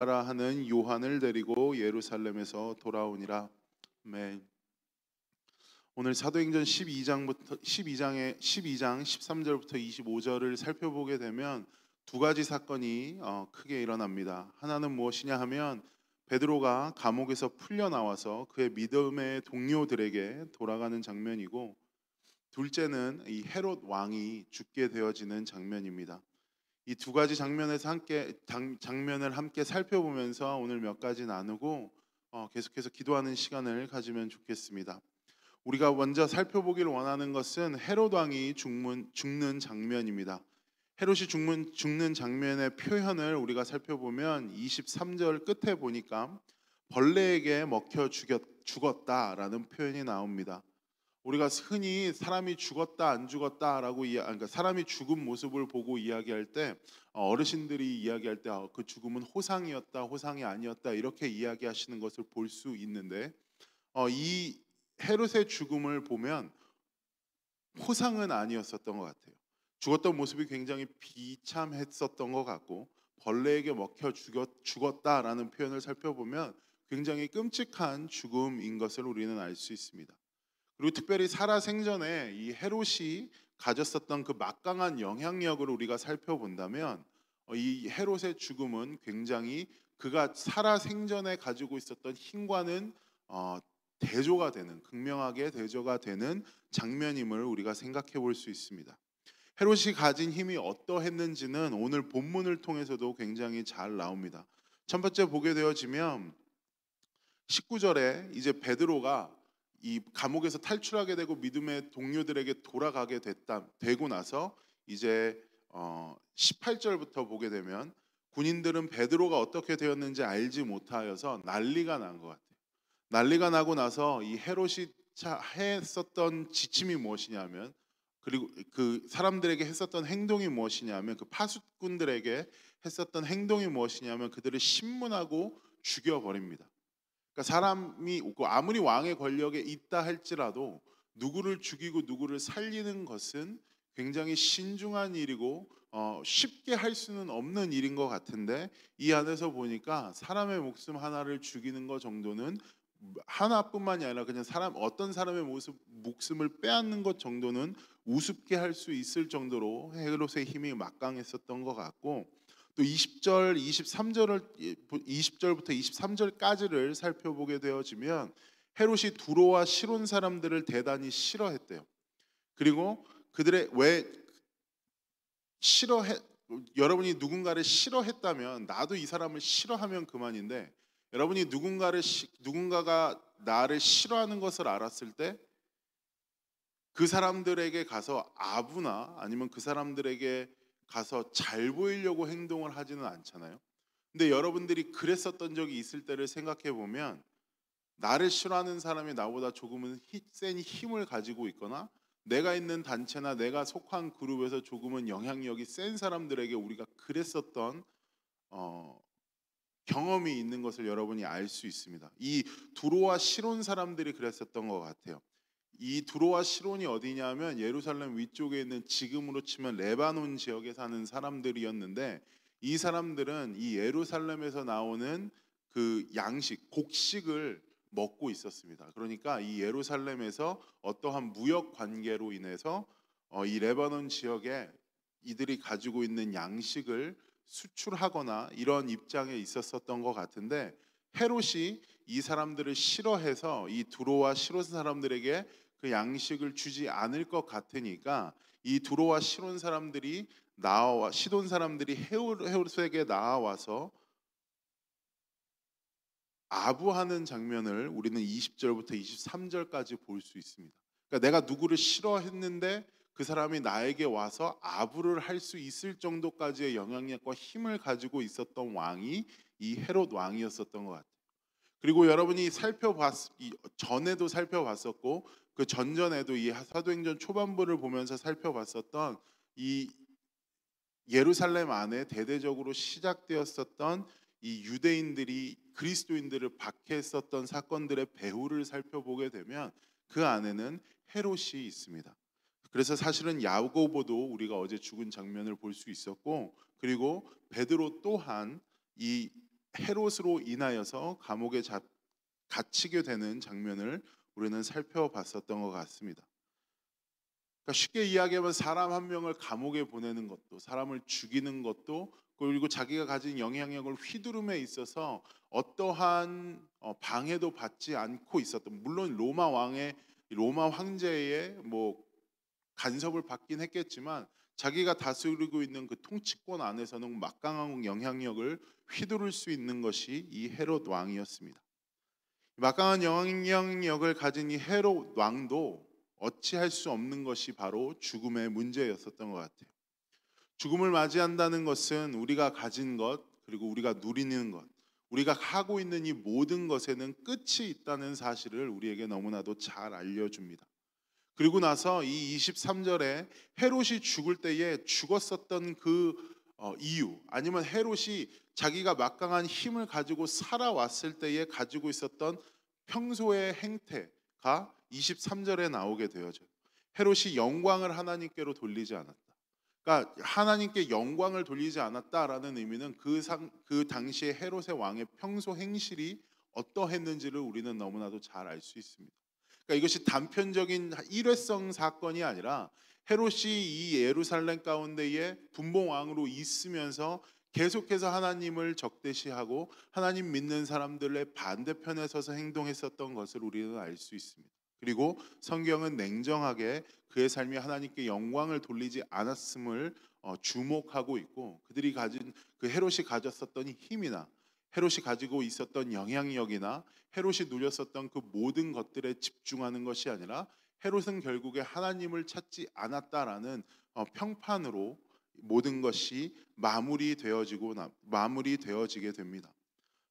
라 하는 요한을 데리고 예루살렘에서 돌아오니라. 아멘. 오늘 사도행전 12장 13절부터 25절을 살펴보게 되면 두 가지 사건이 크게 일어납니다. 하나는 무엇이냐 하면 베드로가 감옥에서 풀려 나와서 그의 믿음의 동료들에게 돌아가는 장면이고, 둘째는 이 헤롯 왕이 죽게 되어지는 장면입니다. 이 두 가지 장면을 함께 살펴보면서 오늘 몇 가지 나누고 계속해서 기도하는 시간을 가지면 좋겠습니다. 우리가 먼저 살펴보기를 원하는 것은 헤롯 왕이 죽는 장면입니다. 헤롯이 죽는 장면의 표현을 우리가 살펴보면 23절 끝에 보니까 벌레에게 먹혀 죽었다라는 표현이 나옵니다. 우리가 흔히 사람이 죽었다 안 죽었다라고 그러니까 사람이 죽은 모습을 보고 이야기할 때 어르신들이 이야기할 때 그 죽음은 호상이었다, 호상이 아니었다 이렇게 이야기하시는 것을 볼 수 있는데, 이 헤롯의 죽음을 보면 호상은 아니었었던 것 같아요. 죽었던 모습이 굉장히 비참했었던 것 같고, 벌레에게 먹혀 죽었다라는 표현을 살펴보면 굉장히 끔찍한 죽음인 것을 우리는 알 수 있습니다. 그리고 특별히 살아 생전에 이 헤롯이 가졌었던 그 막강한 영향력을 우리가 살펴본다면, 이 헤롯의 죽음은 굉장히 그가 살아 생전에 가지고 있었던 힘과는 대조가 되는, 극명하게 대조가 되는 장면임을 우리가 생각해 볼 수 있습니다. 헤롯이 가진 힘이 어떠했는지는 오늘 본문을 통해서도 굉장히 잘 나옵니다. 첫 번째 보게 되어지면 19절에 이제 베드로가 이 감옥에서 탈출하게 되고 믿음의 동료들에게 돌아가게 되고 나서 이제 18절부터 보게 되면 군인들은 베드로가 어떻게 되었는지 알지 못하여서 난리가 난 것 같아요. 난리가 나고 나서 이 헤롯이 했었던 지침이 무엇이냐면, 그리고 그 사람들에게 했었던 행동이 무엇이냐면, 그 파수꾼들에게 했었던 행동이 무엇이냐면 그들을 신문하고 죽여버립니다. 그러니까 사람이 아무리 왕의 권력에 있다 할지라도 누구를 죽이고 누구를 살리는 것은 굉장히 신중한 일이고 쉽게 할 수는 없는 일인 것 같은데, 이 안에서 보니까 사람의 목숨 하나를 죽이는 것 정도는, 하나뿐만이 아니라 그냥 어떤 사람의 목숨을 빼앗는 것 정도는 우습게 할 수 있을 정도로 헤롯의 힘이 막강했었던 것 같고, 또 20절부터 23절까지를 살펴보게 되어지면 헤롯이 두로와 시론 사람들을 대단히 싫어했대요. 그리고 그들의 왜 싫어해 여러분이 누군가를 싫어했다면, 나도 이 사람을 싫어하면 그만인데, 여러분이 누군가가 나를 싫어하는 것을 알았을 때 그 사람들에게 가서 아부나 아니면 그 사람들에게 가서 잘 보이려고 행동을 하지는 않잖아요. 근데 여러분들이 그랬었던 적이 있을 때를 생각해 보면, 나를 싫어하는 사람이 나보다 조금은 센 힘을 가지고 있거나 내가 있는 단체나 내가 속한 그룹에서 조금은 영향력이 센 사람들에게 우리가 그랬었던 어, 경험이 있는 것을 여러분이 알 수 있습니다. 이 두로와 시론 사람들이 그랬었던 것 같아요. 이 두로와 시론이 어디냐면 예루살렘 위쪽에 있는, 지금으로 치면 레바논 지역에 사는 사람들이었는데, 이 사람들은 이 예루살렘에서 나오는 그 곡식을 먹고 있었습니다. 그러니까 이 예루살렘에서 어떠한 무역 관계로 인해서 이 레바논 지역에 이들이 가지고 있는 양식을 수출하거나 이런 입장에 있었던 것 같은데, 헤롯이 이 사람들을 싫어해서 이 두로와 시론 사람들에게 그 양식을 주지 않을 것 같으니까, 이 두로와 시돈 사람들이 헤롯에게 나와서 아부하는 장면을 우리는 20절부터 23절까지 볼 수 있습니다. 그러니까 내가 누구를 싫어했는데 그 사람이 나에게 와서 아부를 할 수 있을 정도까지의 영향력과 힘을 가지고 있었던 왕이 이 헤롯 왕이었었던 것 같아요. 그리고 여러분이 전에도 살펴봤었고, 그 전전에도 이 사도행전 초반부를 보면서 살펴봤었던 이 예루살렘 안에 대대적으로 시작되었었던 이 유대인들이 그리스도인들을 박해했었던 사건들의 배후를 살펴보게 되면 그 안에는 헤롯이 있습니다. 그래서 사실은 야고보도 우리가 어제 죽은 장면을 볼 수 있었고, 그리고 베드로 또한 이 헤롯으로 인하여서 감옥에 갇히게 되는 장면을 우리는 살펴봤었던 것 같습니다. 그러니까 쉽게 이야기하면 사람 한 명을 감옥에 보내는 것도, 사람을 죽이는 것도, 그리고 자기가 가진 영향력을 휘두름에 있어서 어떠한 방해도 받지 않고 있었던, 물론 로마 황제의 뭐 간섭을 받긴 했겠지만 자기가 다스리고 있는 그 통치권 안에서는 막강한 영향력을 휘두를 수 있는 것이 이 헤롯 왕이었습니다. 막강한 영향력을 가진 이 헤롯 왕도 어찌할 수 없는 것이 바로 죽음의 문제였었던 것 같아요. 죽음을 맞이한다는 것은 우리가 가진 것, 그리고 우리가 누리는 것, 우리가 하고 있는 이 모든 것에는 끝이 있다는 사실을 우리에게 너무나도 잘 알려줍니다. 그리고 나서 이 23절에 헤롯이 죽을 때에 죽었었던 그 이유, 아니면 헤롯이 자기가 막강한 힘을 가지고 살아왔을 때에 가지고 있었던 평소의 행태가 23절에 나오게 되어져요. 헤롯이 영광을 하나님께로 돌리지 않았다. 그러니까 하나님께 영광을 돌리지 않았다라는 의미는 그 당시에 헤롯의 왕의 평소 행실이 어떠했는지를 우리는 너무나도 잘 알 수 있습니다. 그러니까 이것이 단편적인 일회성 사건이 아니라 헤롯이 이 예루살렘 가운데에 분봉왕으로 있으면서 계속해서 하나님을 적대시하고 하나님 믿는 사람들의 반대편에 서서 행동했었던 것을 우리는 알 수 있습니다. 그리고 성경은 냉정하게 그의 삶이 하나님께 영광을 돌리지 않았음을 주목하고 있고, 그들이 가진 그 헤롯이 가졌었던 힘이나 헤롯이 가지고 있었던 영향력이나 헤롯이 누렸었던 그 모든 것들에 집중하는 것이 아니라 헤롯은 결국에 하나님을 찾지 않았다라는 평판으로 모든 것이 마무리되어지게 됩니다.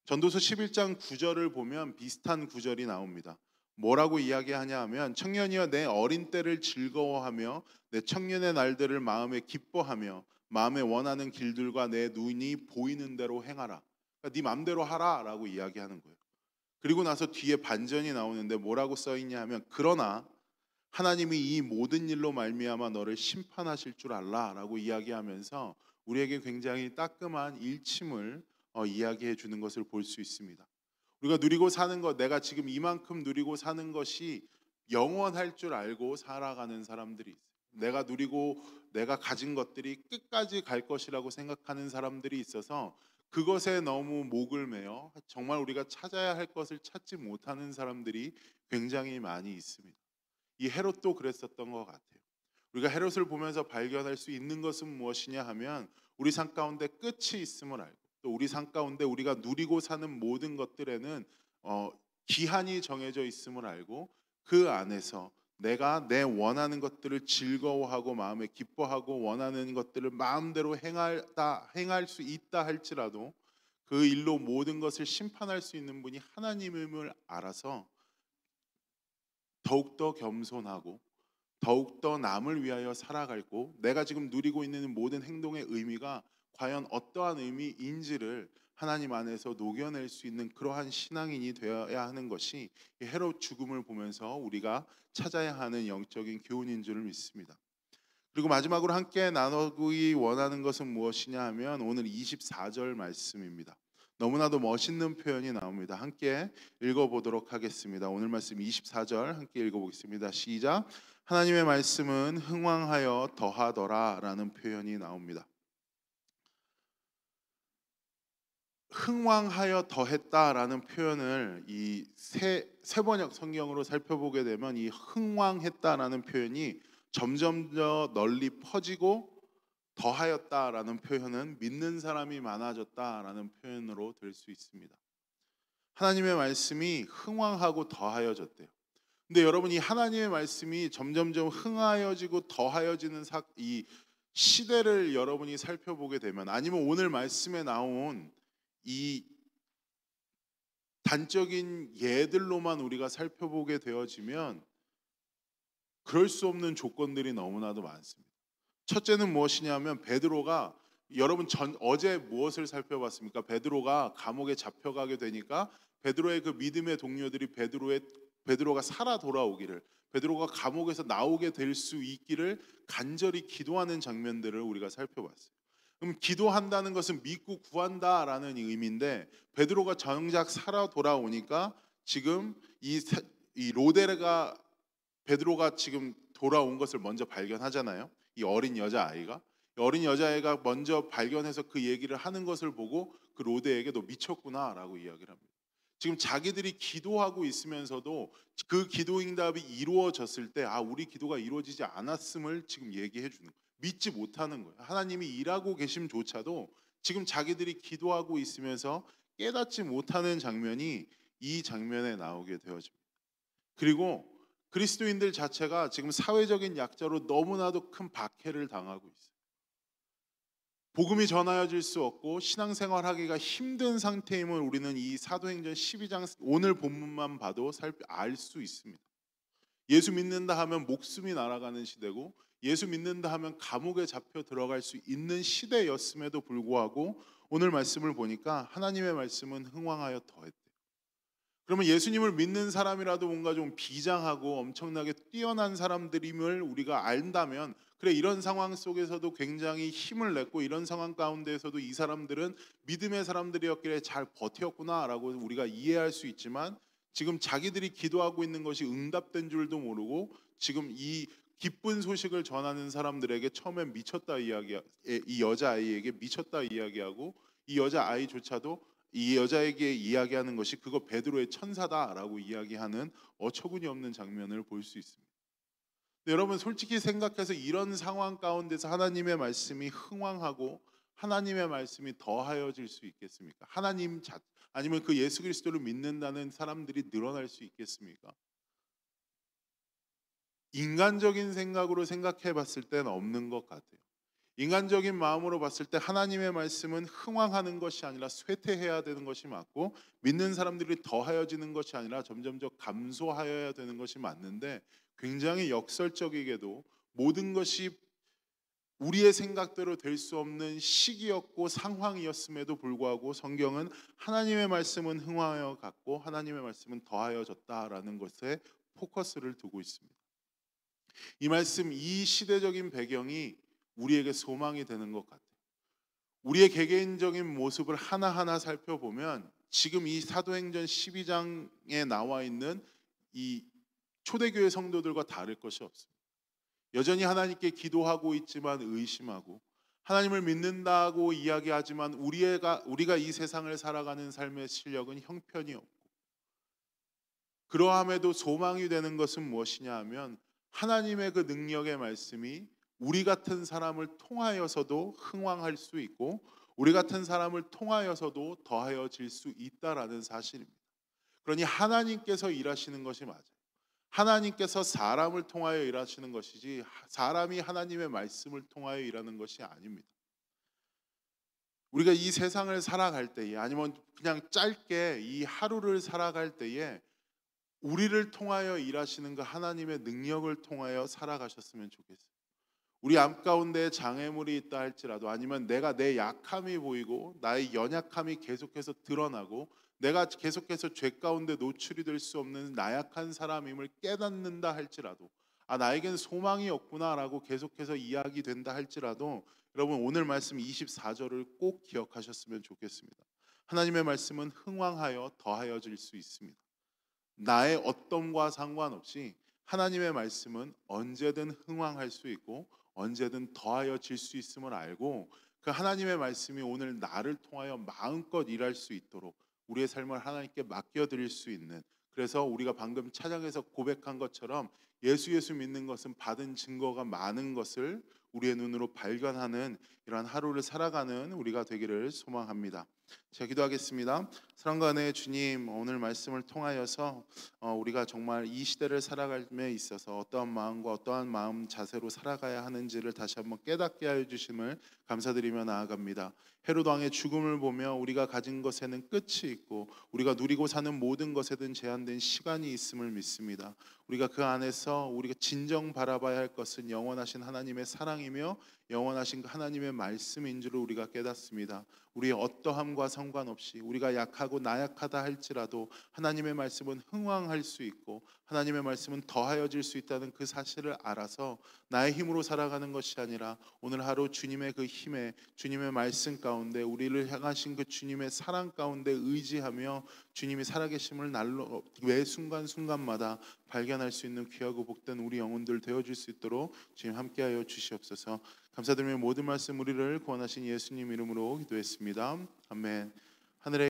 전도서 11장 9절을 보면 비슷한 구절이 나옵니다. 뭐라고 이야기하냐 하면, 청년이여 내 어린 때를 즐거워하며 내 청년의 날들을 마음에 기뻐하며 마음에 원하는 길들과 내 눈이 보이는 대로 행하라. 그러니까 네 맘대로 하라라고 이야기하는 거예요. 그리고 나서 뒤에 반전이 나오는데 뭐라고 써 있냐 하면, 그러나 하나님이 이 모든 일로 말미암아 너를 심판하실 줄 알라라고 이야기하면서 우리에게 굉장히 따끔한 일침을 이야기해 주는 것을 볼 수 있습니다. 우리가 누리고 사는 것, 내가 지금 이만큼 누리고 사는 것이 영원할 줄 알고 살아가는 사람들이 있어요. 내가 가진 것들이 끝까지 갈 것이라고 생각하는 사람들이 있어서 그것에 너무 목을 매어 정말 우리가 찾아야 할 것을 찾지 못하는 사람들이 굉장히 많이 있습니다. 이 헤롯도 그랬었던 것 같아요. 우리가 헤롯을 보면서 발견할 수 있는 것은 무엇이냐 하면, 우리 삶 가운데 끝이 있음을 알고, 또 우리 삶 가운데 우리가 누리고 사는 모든 것들에는 기한이 정해져 있음을 알고, 그 안에서 내가 내 원하는 것들을 즐거워하고 마음에 기뻐하고 원하는 것들을 마음대로 행할 수 있다 할지라도 그 일로 모든 것을 심판할 수 있는 분이 하나님임을 알아서 더욱더 겸손하고 더욱더 남을 위하여 살아가고, 내가 지금 누리고 있는 모든 행동의 의미가 과연 어떠한 의미인지를 하나님 안에서 녹여낼 수 있는 그러한 신앙인이 되어야 하는 것이 헤롯 죽음을 보면서 우리가 찾아야 하는 영적인 교훈인 줄 믿습니다. 그리고 마지막으로 함께 나누기 원하는 것은 무엇이냐 하면 오늘 24절 말씀입니다. 너무나도 멋있는 표현이 나옵니다. 함께 읽어보도록 하겠습니다. 오늘 말씀 24절 함께 읽어보겠습니다. 시작. 하나님의 말씀은 흥왕하여 더하더라 라는 표현이 나옵니다. 흥왕하여 더했다라는 표현을 이 세번역 성경으로 살펴보게 되면, 이 흥왕했다라는 표현이 점점 더 널리 퍼지고 더하였다라는 표현은 믿는 사람이 많아졌다라는 표현으로 될 수 있습니다. 하나님의 말씀이 흥왕하고 더하여졌대요. 근데 여러분, 이 하나님의 말씀이 점점점 흥하여지고 더하여지는 이 시대를 여러분이 살펴보게 되면, 아니면 오늘 말씀에 나온 이 단적인 예들로만 우리가 살펴보게 되어지면 그럴 수 없는 조건들이 너무나도 많습니다. 첫째는 무엇이냐면, 베드로가, 여러분 어제 무엇을 살펴봤습니까? 베드로가 감옥에 잡혀가게 되니까 베드로의 그 믿음의 동료들이 베드로가 살아 돌아오기를, 베드로가 감옥에서 나오게 될 수 있기를 간절히 기도하는 장면들을 우리가 살펴봤어요. 그럼 기도한다는 것은 믿고 구한다라는 의미인데 베드로가 정작 살아 돌아오니까 지금 이 로데가 베드로가 지금 돌아온 것을 먼저 발견하잖아요. 이 어린 여자아이가 어린 여자애가 먼저 발견해서 그 얘기를 하는 것을 보고 그 로데에게 너 미쳤구나라고 이야기를 합니다. 지금 자기들이 기도하고 있으면서도 그 기도 응답이 이루어졌을 때 우리 기도가 이루어지지 않았음을 지금 얘기해 주는 거예요. 믿지 못하는 거예요. 하나님이 일하고 계심조차도 지금 자기들이 기도하고 있으면서 깨닫지 못하는 장면이 이 장면에 나오게 되어집니다. 그리고 그리스도인들 자체가 지금 사회적인 약자로 너무나도 큰 박해를 당하고 있어요. 복음이 전하여질 수 없고 신앙생활하기가 힘든 상태임을 우리는 이 사도행전 12장 오늘 본문만 봐도 알 수 있습니다. 예수 믿는다 하면 목숨이 날아가는 시대고 예수 믿는다 하면 감옥에 잡혀 들어갈 수 있는 시대였음에도 불구하고 오늘 말씀을 보니까 하나님의 말씀은 흥왕하여 더했대요. 그러면 예수님을 믿는 사람이라도 뭔가 좀 비장하고 엄청나게 뛰어난 사람들임을 우리가 안다면 그래 이런 상황 속에서도 굉장히 힘을 냈고 이런 상황 가운데에서도 이 사람들은 믿음의 사람들이었기에 잘 버텼구나라고 우리가 이해할 수 있지만 지금 자기들이 기도하고 있는 것이 응답된 줄도 모르고 지금 이 기쁜 소식을 전하는 사람들에게 처음엔 미쳤다 이 여자아이에게 미쳤다 이야기하고 이 여자아이조차도 이 여자에게 이야기하는 것이 그거 베드로의 천사다라고 이야기하는 어처구니 없는 장면을 볼 수 있습니다. 여러분 솔직히 생각해서 이런 상황 가운데서 하나님의 말씀이 흥왕하고 하나님의 말씀이 더하여질 수 있겠습니까? 아니면 그 예수 그리스도를 믿는다는 사람들이 늘어날 수 있겠습니까? 인간적인 생각으로 생각해 봤을 때는 없는 것 같아요. 인간적인 마음으로 봤을 때 하나님의 말씀은 흥왕하는 것이 아니라 쇠퇴해야 되는 것이 맞고 믿는 사람들이 더하여지는 것이 아니라 점점점 감소하여야 되는 것이 맞는데 굉장히 역설적이게도 모든 것이 우리의 생각대로 될 수 없는 시기였고 상황이었음에도 불구하고 성경은 하나님의 말씀은 흥왕하여 갔고 하나님의 말씀은 더하여졌다라는 것에 포커스를 두고 있습니다. 이 말씀, 이 시대적인 배경이 우리에게 소망이 되는 것 같아요. 우리의 개개인적인 모습을 하나하나 살펴보면 지금 이 사도행전 12장에 나와 있는 이 초대교회 성도들과 다를 것이 없습니다. 여전히 하나님께 기도하고 있지만 의심하고 하나님을 믿는다고 이야기하지만 우리가 이 세상을 살아가는 삶의 실력은 형편이 없고 그러함에도 소망이 되는 것은 무엇이냐 하면 하나님의 그 능력의 말씀이 우리 같은 사람을 통하여서도 흥왕할 수 있고 우리 같은 사람을 통하여서도 더하여질 수 있다라는 사실입니다. 그러니 하나님께서 일하시는 것이 맞아요. 하나님께서 사람을 통하여 일하시는 것이지 사람이 하나님의 말씀을 통하여 일하는 것이 아닙니다. 우리가 이 세상을 살아갈 때에 아니면 그냥 짧게 이 하루를 살아갈 때에 우리를 통하여 일하시는 그 하나님의 능력을 통하여 살아가셨으면 좋겠어요. 우리 암 가운데 장애물이 있다 할지라도 아니면 내가 내 약함이 보이고 나의 연약함이 계속해서 드러나고 내가 계속해서 죄 가운데 노출이 될 수 없는 나약한 사람임을 깨닫는다 할지라도 나에겐 소망이 없구나라고 계속해서 이야기된다 할지라도 여러분 오늘 말씀 24절을 꼭 기억하셨으면 좋겠습니다. 하나님의 말씀은 흥왕하여 더하여질 수 있습니다. 나의 어떤과 상관없이 하나님의 말씀은 언제든 흥왕할 수 있고 언제든 더하여질 수 있음을 알고 그 하나님의 말씀이 오늘 나를 통하여 마음껏 일할 수 있도록 우리의 삶을 하나님께 맡겨드릴 수 있는 그래서 우리가 방금 찬양에서 고백한 것처럼 예수 믿는 것은 받은 증거가 많은 것을 우리의 눈으로 발견하는 이러한 하루를 살아가는 우리가 되기를 소망합니다. 제가 기도하겠습니다. 사랑과 은혜의 주님, 오늘 말씀을 통하여서 우리가 정말 이 시대를 살아감에 있어서 어떠한 마음과 어떠한 마음 자세로 살아가야 하는지를 다시 한번 깨닫게 하여 주심을 감사드리며 나아갑니다. 헤롯 왕의 죽음을 보며 우리가 가진 것에는 끝이 있고 우리가 누리고 사는 모든 것에든 제한된 시간이 있음을 믿습니다. 우리가 그 안에서 우리가 진정 바라봐야 할 것은 영원하신 하나님의 사랑이며 영원하신 그 하나님의 말씀인 줄 우리가 깨닫습니다. 우리의 어떠함과 상관없이 우리가 약하고 나약하다 할지라도 하나님의 말씀은 흥왕할 수 있고 하나님의 말씀은 더하여질 수 있다는 그 사실을 알아서 나의 힘으로 살아가는 것이 아니라 오늘 하루 주님의 그 힘에, 주님의 말씀 가운데 우리를 향하신 그 주님의 사랑 가운데 의지하며 주님이 살아계심을 날로 매 순간순간마다 발견할 수 있는 귀하고 복된 우리 영혼들 되어줄 수 있도록 주님 함께하여 주시옵소서. 감사드리며 모든 말씀 우리를 구원하신 예수님 이름으로 기도했습니다. 아멘. 하늘의